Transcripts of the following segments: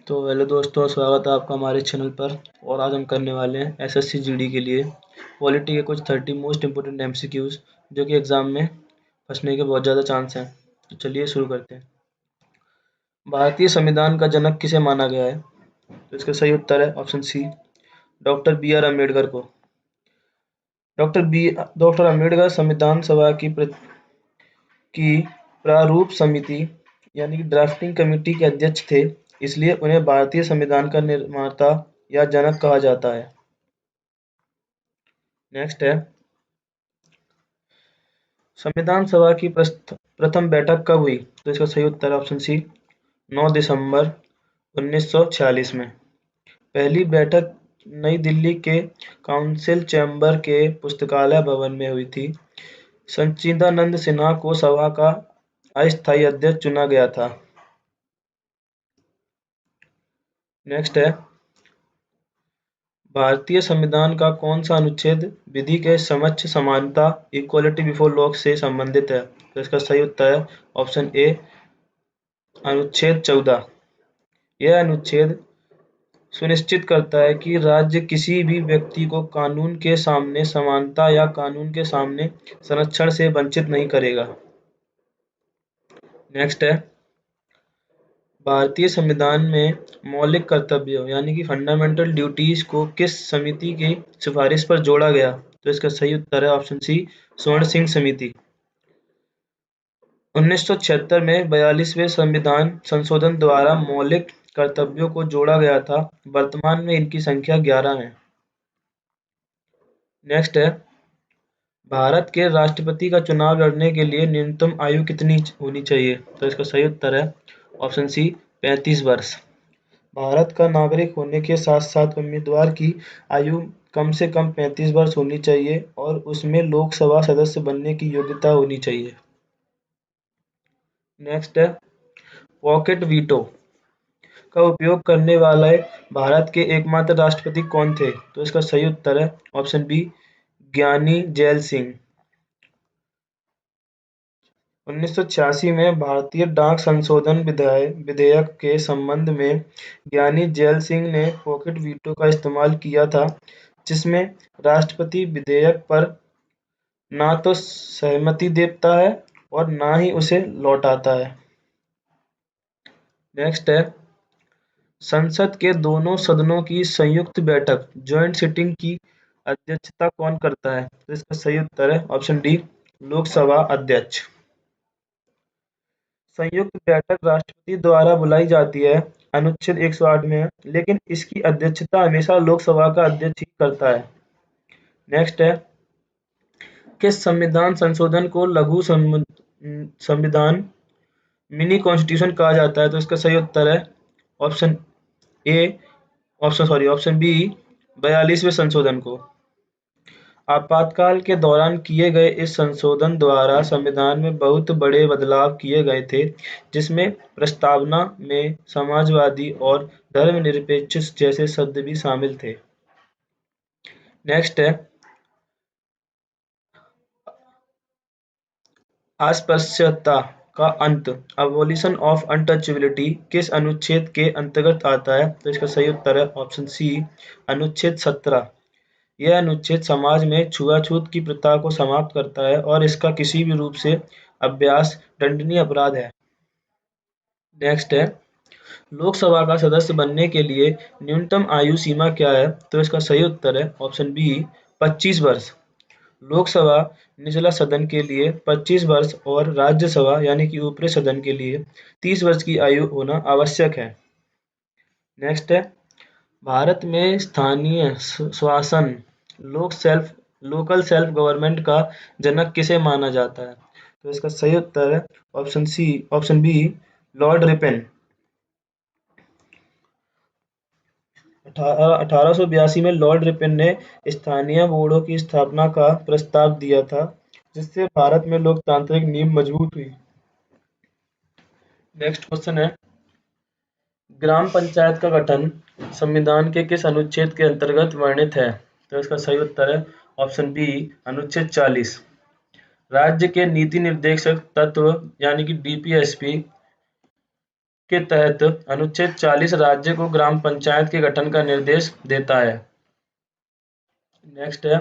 तो हेलो दोस्तों, स्वागत है आपका हमारे चैनल पर। और आज हम करने वाले हैं एसएससी जीडी के लिए पॉलिटी के कुछ 30 मोस्ट इम्पोर्टेंट एमसीक्यूज जो कि एग्जाम में फंसने के बहुत ज़्यादा चांस हैं। तो चलिए शुरू करते हैं। भारतीय संविधान का जनक किसे माना गया है? तो इसका सही उत्तर है option C, doctor B R Ambedkar को। डॉक्टर अम्बेडकर संविधान सभा की प्रारूप समिति यानी कि ड्राफ्टिंग कमेटी के अध्यक्ष थे, इसलिए उन्हें भारतीय संविधान का निर्माता या जनक कहा जाता है। नेक्स्ट है, संविधान सभा की प्रथम बैठक कब हुई? तो इसका सही उत्तर ऑप्शन सी, 9 दिसंबर 1946 में। पहली बैठक नई दिल्ली के काउंसिल चैम्बर के पुस्तकालय भवन में हुई थी। सच्चिदानंद सिन्हा को सभा का अस्थायी अध्यक्ष चुना गया था। नेक्स्ट है, भारतीय संविधान का कौन सा अनुच्छेद विधि के समक्ष समानता इक्वलिटी बिफोर लॉ से संबंधित है? तो इसका सही उत्तर है ऑप्शन ए, अनुच्छेद 14। यह अनुच्छेद सुनिश्चित करता है कि राज्य किसी भी व्यक्ति को कानून के सामने समानता या कानून के सामने संरक्षण से वंचित नहीं करेगा। नेक्स्ट है, भारतीय संविधान में मौलिक कर्तव्यों यानी कि फंडामेंटल ड्यूटीज को किस समिति की सिफारिश पर जोड़ा गया? तो इसका सही उत्तर है ऑप्शन सी, स्वर्ण सिंह समिति। 1976 में 42वें संविधान संशोधन द्वारा मौलिक कर्तव्यों को जोड़ा गया था। वर्तमान में इनकी संख्या 11 है। नेक्स्ट है, भारत के राष्ट्रपति का चुनाव लड़ने के लिए न्यूनतम आयु कितनी होनी चाहिए? तो इसका सही उत्तर है ऑप्शन सी, 35 वर्ष। भारत का नागरिक होने के साथ साथ उम्मीदवार की आयु कम से कम 35 वर्ष होनी चाहिए और उसमें लोकसभा सदस्य बनने की योग्यता होनी चाहिए। नेक्स्ट है, पॉकेट वीटो का उपयोग करने वाले भारत के एकमात्र राष्ट्रपति कौन थे? तो इसका सही उत्तर है ऑप्शन बी, ज्ञानी जैल सिंह। 1986 में भारतीय डाक संशोधन विधेयक के संबंध में ज्ञानी जैल सिंह ने पॉकेट वीटो का इस्तेमाल किया था, जिसमें राष्ट्रपति विधेयक पर ना तो सहमति देता है और ना ही उसे लौटाता है। नेक्स्ट है, संसद के दोनों सदनों की संयुक्त बैठक जॉइंट सिटिंग की अध्यक्षता कौन करता है? तो इसका सही उत्तर है ऑप्शन डी, लोकसभा अध्यक्ष। संयुक्त बैठक राष्ट्रपति द्वारा बुलाई जाती है, अनुच्छेद 108 में है, लेकिन इसकी अध्यक्षता हमेशा लोकसभा का अध्यक्ष ही करता है। नेक्स्ट है, किस संविधान संशोधन को लघु संविधान मिनी कॉन्स्टिट्यूशन कहा जाता है? तो इसका सही उत्तर है ऑप्शन ए, ऑप्शन बी, 42वें संशोधन को। आपातकाल के दौरान किए गए इस संशोधन द्वारा संविधान में बहुत बड़े बदलाव किए गए थे, जिसमें प्रस्तावना में समाजवादी और धर्मनिरपेक्ष जैसे शब्द भी शामिल थे। नेक्स्ट है, अस्पृश्यता का अंत अबॉलिशन ऑफ अनटचेबिलिटी किस अनुच्छेद के अंतर्गत आता है? तो इसका सही उत्तर है ऑप्शन सी, अनुच्छेद 17। यह अनुच्छेद समाज में छुआछूत की प्रथा को समाप्त करता है और इसका किसी भी रूप से अभ्यास दंडनीय अपराध है। नेक्स्ट है, लोकसभा का सदस्य बनने के लिए न्यूनतम आयु सीमा क्या है? तो इसका सही उत्तर है ऑप्शन बी, 25 वर्ष। लोकसभा निचला सदन के लिए 25 वर्ष और राज्यसभा यानी कि ऊपरी सदन के लिए 30 वर्ष की आयु होना आवश्यक है। नेक्स्ट है, भारत में स्थानीय शासन लोकल सेल्फ गवर्नमेंट का जनक किसे माना जाता है? तो इसका सही उत्तर है ऑप्शन बी, लॉर्ड रिपन। 1882 में लॉर्ड रिपन ने स्थानीय बोर्डों की स्थापना का प्रस्ताव दिया था, जिससे भारत में लोकतांत्रिक नींव मजबूत हुई। नेक्स्ट क्वेश्चन है, ग्राम पंचायत का गठन संविधान के किस अनुच्छेद के अंतर्गत वर्णित है? तो इसका सही उत्तर है ऑप्शन बी, अनुच्छेद 40। राज्य के नीति निर्देशक तत्व यानी कि डीपीएसपी के तहत अनुच्छेद 40 राज्य को ग्राम पंचायत के गठन का निर्देश देता है। नेक्स्ट है,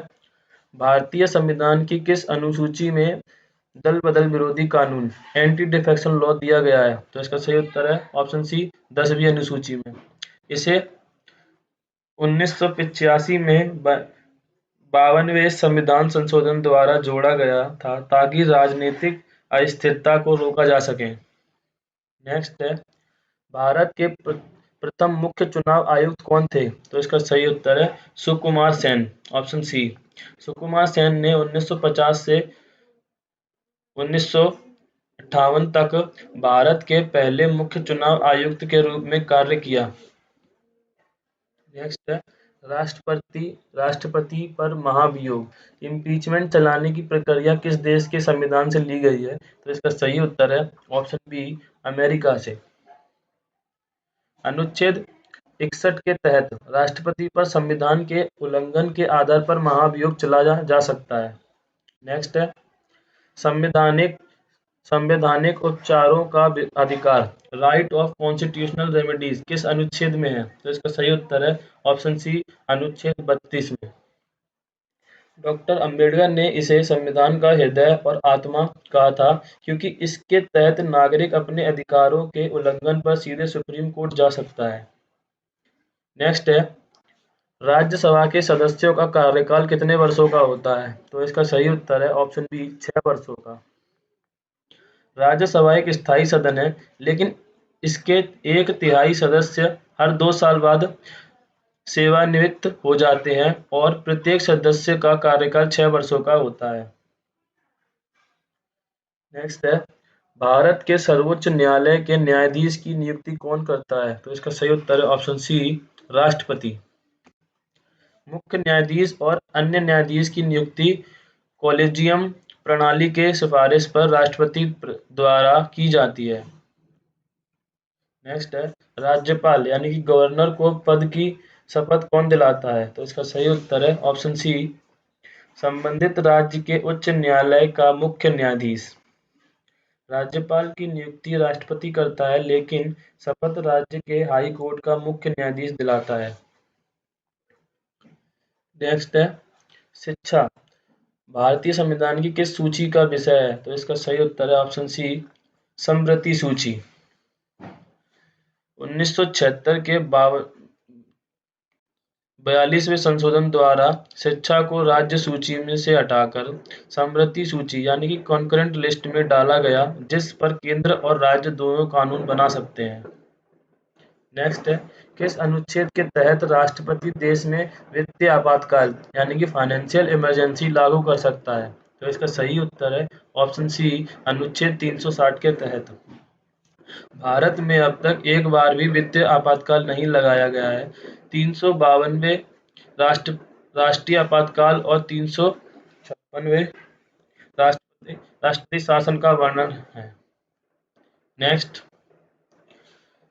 भारतीय संविधान की किस अनुसूची में दल बदल विरोधी कानून एंटी डिफेक्शन लॉ दिया गया है? तो इसका सही उत्तर है ऑप्शन सी 10वीं अनुसूची में। इसे 1985 में 52वें संविधान संशोधन द्वारा जोड़ा गया था ताकि राजनीतिक अस्थिरता को रोका जा सके। नेक्स्ट है, भारत के प्रथम मुख्य चुनाव आयुक्त कौन थे? तो इसका सही उत्तर है सुकुमार सेन, ऑप्शन सी। सुकुमार सेन ने 1950 से 1958 तक भारत के पहले मुख्य चुनाव आयुक्त के रूप में कार्य किया। नेक्स्ट है, राष्ट्रपति पर महाभियोग इम्पीचमेंट चलाने की प्रक्रिया किस देश के संविधान से ली गई है? तो इसका सही उत्तर है ऑप्शन बी अमेरिका से। अनुच्छेद 61 के तहत राष्ट्रपति पर संविधान के उल्लंघन के आधार पर महाभियोग चलाया जा सकता है। नेक्स्ट है, संवैधानिक उपचारों का अधिकार राइट ऑफ कॉन्स्टिट्यूशनल रेमेडीज किस अनुच्छेद में है? तो इसका सही उत्तर है ऑप्शन सी अनुच्छेद 32 में। डॉक्टर अंबेडकर ने इसे संविधान का हृदय और आत्मा कहा था क्योंकि इसके तहत नागरिक अपने अधिकारों के उल्लंघन पर सीधे सुप्रीम कोर्ट जा सकता है। नेक्स्ट है, राज्यसभा के सदस्यों का कार्यकाल कितने वर्षों का होता है? तो इसका सही उत्तर है ऑप्शन बी 6 वर्षों का। राज्यसभा एक स्थायी सदन है, लेकिन इसके 1/3 सदस्य हर 2 साल बाद सेवानिवृत्त हो जाते हैं और प्रत्येक सदस्य का कार्यकाल 6 वर्षों का होता है। नेक्स्ट है, भारत के सर्वोच्च न्यायालय के न्यायाधीश की नियुक्ति कौन करता है? तो इसका सही उत्तर है ऑप्शन सी राष्ट्रपति। मुख्य न्यायाधीश और अन्य न्यायाधीश की नियुक्ति कॉलेजियम प्रणाली के सिफारिश पर राष्ट्रपति द्वारा की जाती है। नेक्स्ट है, राज्यपाल यानी कि गवर्नर को पद की शपथ कौन दिलाता है? तो इसका सही उत्तर है ऑप्शन सी संबंधित राज्य के उच्च न्यायालय का मुख्य न्यायाधीश। राज्यपाल की नियुक्ति राष्ट्रपति करता है, लेकिन शपथ राज्य के हाई कोर्ट का मुख्य न्यायाधीश दिलाता है। नेक्स्ट है, शिक्षा भारतीय संविधान की किस सूची का विषय है? तो इसका सही उत्तर है ऑप्शन सी समवर्ती सूची। 1976 के 42वें संशोधन द्वारा शिक्षा को राज्य सूची में से हटाकर समवर्ती सूची यानी कि कॉन्करेंट लिस्ट में डाला गया, जिस पर केंद्र और राज्य दोनों कानून बना सकते हैं। नेक्स्ट है, किस अनुच्छेद के तहत राष्ट्रपति देश में वित्तीय आपातकाल यानी कि फाइनेंशियल इमरजेंसी लागू कर सकता है? तो इसका सही उत्तर है ऑप्शन सी अनुच्छेद 360 के तहत। भारत में अब तक एक बार भी वित्तीय आपातकाल नहीं लगाया गया है। 352वें राष्ट्रीय आपातकाल और 356वें राष्ट्रीय शासन का वर्णन है। नेक्स्ट,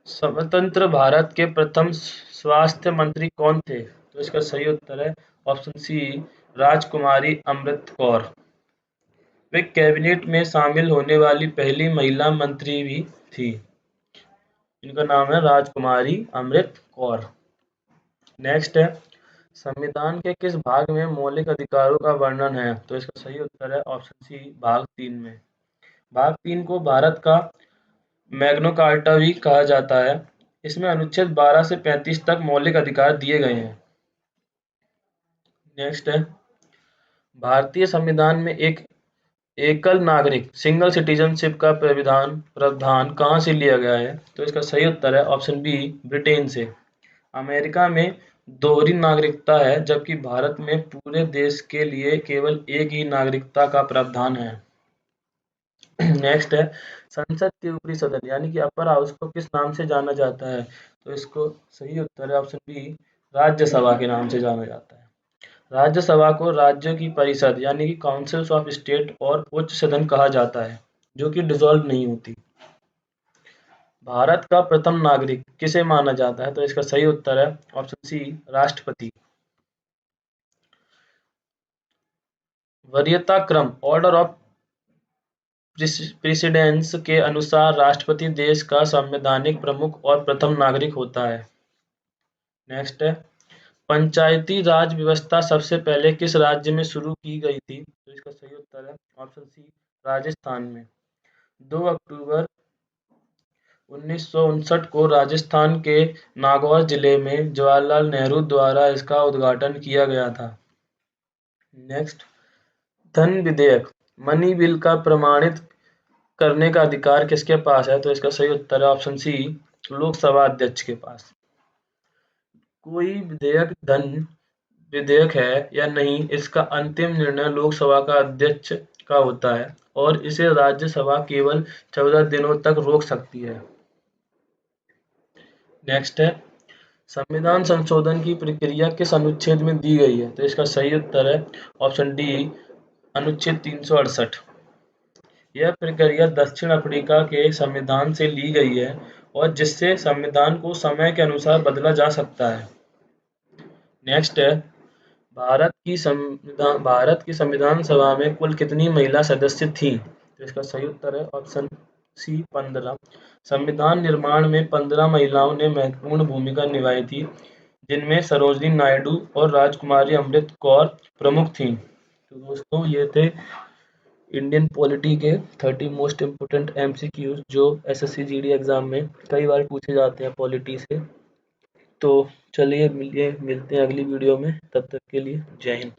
स्वतंत्र भारत के प्रथम स्वास्थ्य मंत्री कौन थे? तो इसका सही उत्तर है ऑप्शन सी राजकुमारी अमृत कौर। वे कैबिनेट में शामिल होने वाली पहली महिला मंत्री भी थी। इनका नाम है राजकुमारी अमृत कौर। नेक्स्ट है, संविधान के किस भाग में मौलिक अधिकारों का वर्णन है? तो इसका सही उत्तर है ऑप्शन सी भाग 3 में। भाग 3 को भारत का मैग्ना कार्टा भी कहा जाता है। इसमें अनुच्छेद 12 से 35 तक मौलिक अधिकार दिए गए हैं। नेक्स्ट है, भारतीय संविधान में एक एकल नागरिक सिंगल सिटीजनशिप का प्रावधान कहाँ से लिया गया है? तो इसका सही उत्तर है ऑप्शन बी ब्रिटेन से। अमेरिका में दोहरी नागरिकता है, जबकि भारत में पूरे देश के लिए केवल एक ही नागरिकता का प्रावधान है। नेक्स्ट है, संसद के ऊपरी सदन यानी कि अपर हाउस को किस नाम से जाना जाता है? तो इसको सही उत्तर है ऑप्शन बी राज्यसभा के नाम से जाना जाता है। राज्यसभा को राज्यों की परिषद यानी कि काउंसिल्स ऑफ स्टेट और उच्च सदन कहा जाता है, जो कि डिसॉल्व नहीं होती। भारत का प्रथम नागरिक किसे माना जाता है? तो इसका सही उत्तर है ऑप्शन सी राष्ट्रपति। वरीयता क्रम ऑर्डर ऑफ प्रेसिडेंस के अनुसार राष्ट्रपति देश का संवैधानिक प्रमुख और प्रथम नागरिक होता है। नेक्स्ट है, पंचायती राज व्यवस्था सबसे पहले किस राज्य में शुरू की गई थी? तो इसका सही उत्तर है ऑप्शन सी, राजस्थान में। 2 अक्टूबर 1959 को राजस्थान के नागौर जिले में जवाहरलाल नेहरू द्वारा इसका उद्घाटन किया गया था। नेक्स्ट, धन विधेयक मनी बिल का प्रमाणित करने का अधिकार किसके पास है? तो इसका सही उत्तर है ऑप्शन सी, लोकसभा अध्यक्ष के पास। कोई विधेयक धन विधेयक है या नहीं, इसका अंतिम निर्णय लोकसभा का अध्यक्ष का होता है और इसे राज्यसभा केवल 14 दिनों तक रोक सकती है। नेक्स्ट है, संविधान संशोधन की प्रक्रिया किस अनुच्छेद में दी गई है? तो इसका सही उत्तर है ऑप्शन डी, अनुच्छेद 368। यह प्रक्रिया दक्षिण अफ्रीका के संविधान से ली गई है और जिससे संविधान को समय के अनुसार बदला जा सकता है। नेक्स्ट है, भारत की संविधान सभा में कुल कितनी महिला सदस्य थीं? तो इसका सही उत्तर है ऑप्शन सी, 15। संविधान निर्माण में 15 महिलाओं ने महत्वपूर्ण भूमिका निभाई थी, जिनमें सरोजिनी नायडू और राजकुमारी अमृत कौर प्रमुख थीं। तो दोस्तों, ये थे इंडियन पॉलिटी के 30 मोस्ट इम्पोर्टेंट MCQs जो SSC GD एग्जाम में कई बार पूछे जाते हैं पॉलिटी से। तो चलिए मिलते हैं अगली वीडियो में, तब तक के लिए जय हिंद।